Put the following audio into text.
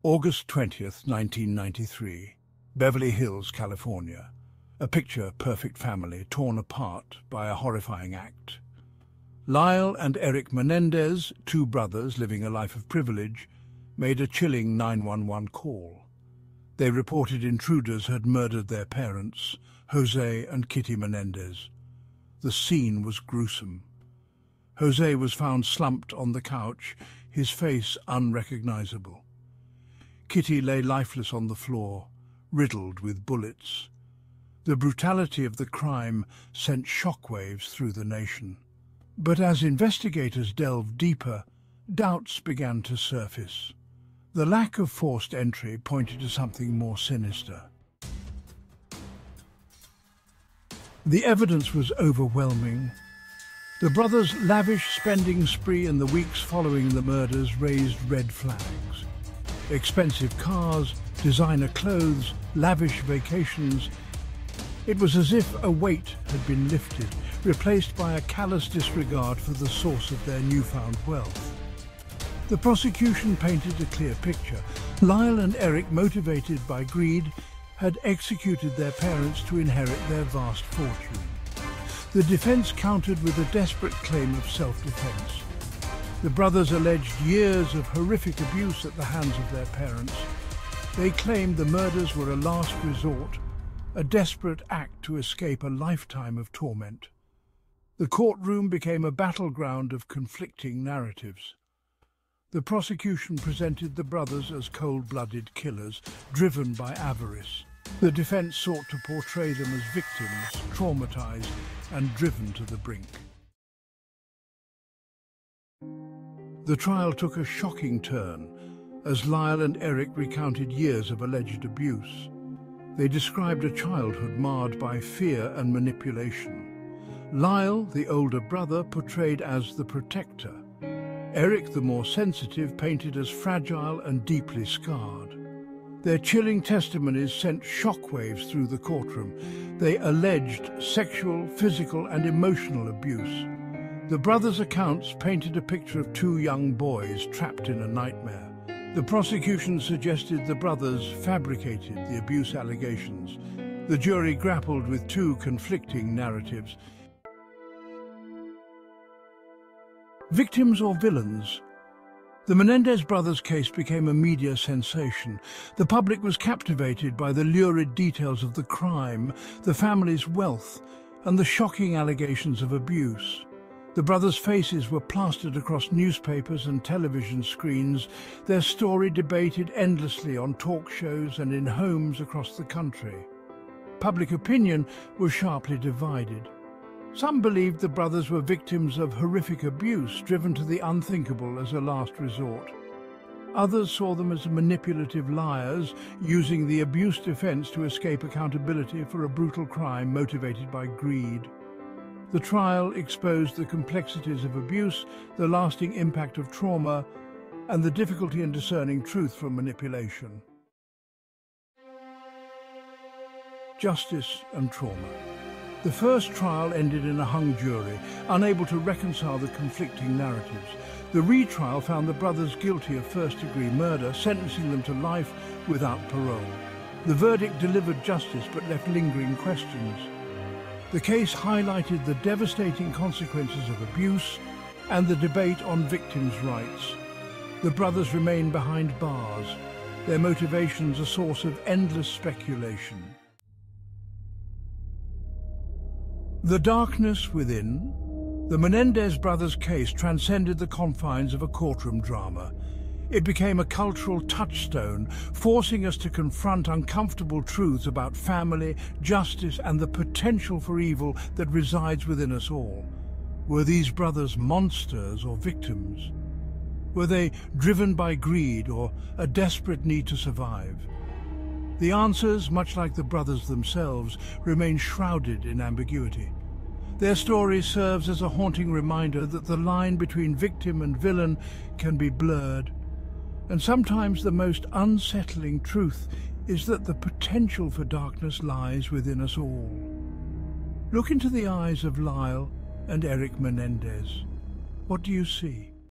August 20th, 1993, Beverly Hills, California. A picture-perfect family torn apart by a horrifying act. Lyle and Eric Menendez, two brothers living a life of privilege, made a chilling 911 call. They reported intruders had murdered their parents, Jose and Kitty Menendez. The scene was gruesome. Jose was found slumped on the couch, his face unrecognizable. Kitty lay lifeless on the floor, riddled with bullets. The brutality of the crime sent shockwaves through the nation. But as investigators delved deeper, doubts began to surface. The lack of forced entry pointed to something more sinister. The evidence was overwhelming. The brothers' lavish spending spree in the weeks following the murders raised red flags. Expensive cars, designer clothes, lavish vacations. It was as if a weight had been lifted, replaced by a callous disregard for the source of their newfound wealth. The prosecution painted a clear picture. Lyle and Eric, motivated by greed, had executed their parents to inherit their vast fortune. The defense countered with a desperate claim of self-defense. The brothers alleged years of horrific abuse at the hands of their parents. They claimed the murders were a last resort, a desperate act to escape a lifetime of torment. The courtroom became a battleground of conflicting narratives. The prosecution presented the brothers as cold-blooded killers, driven by avarice. The defense sought to portray them as victims, traumatized and driven to the brink. The trial took a shocking turn as Lyle and Eric recounted years of alleged abuse. They described a childhood marred by fear and manipulation. Lyle, the older brother, portrayed as the protector. Eric, the more sensitive, painted as fragile and deeply scarred. Their chilling testimonies sent shockwaves through the courtroom. They alleged sexual, physical, and emotional abuse. The brothers' accounts painted a picture of two young boys trapped in a nightmare. The prosecution suggested the brothers fabricated the abuse allegations. The jury grappled with two conflicting narratives. Victims or villains? The Menendez brothers' case became a media sensation. The public was captivated by the lurid details of the crime, the family's wealth, and the shocking allegations of abuse. The brothers' faces were plastered across newspapers and television screens, their story debated endlessly on talk shows and in homes across the country. Public opinion was sharply divided. Some believed the brothers were victims of horrific abuse, driven to the unthinkable as a last resort. Others saw them as manipulative liars, using the abuse defense to escape accountability for a brutal crime motivated by greed. The trial exposed the complexities of abuse, the lasting impact of trauma, and the difficulty in discerning truth from manipulation. Justice and trauma. The first trial ended in a hung jury, unable to reconcile the conflicting narratives. The retrial found the brothers guilty of first-degree murder, sentencing them to life without parole. The verdict delivered justice but left lingering questions. The case highlighted the devastating consequences of abuse and the debate on victims' rights. The brothers remain behind bars, their motivations a source of endless speculation. The darkness within. The Menendez brothers' case transcended the confines of a courtroom drama. It became a cultural touchstone, forcing us to confront uncomfortable truths about family, justice, and the potential for evil that resides within us all. Were these brothers monsters or victims? Were they driven by greed or a desperate need to survive? The answers, much like the brothers themselves, remain shrouded in ambiguity. Their story serves as a haunting reminder that the line between victim and villain can be blurred. And sometimes the most unsettling truth is that the potential for darkness lies within us all. Look into the eyes of Lyle and Eric Menendez. What do you see?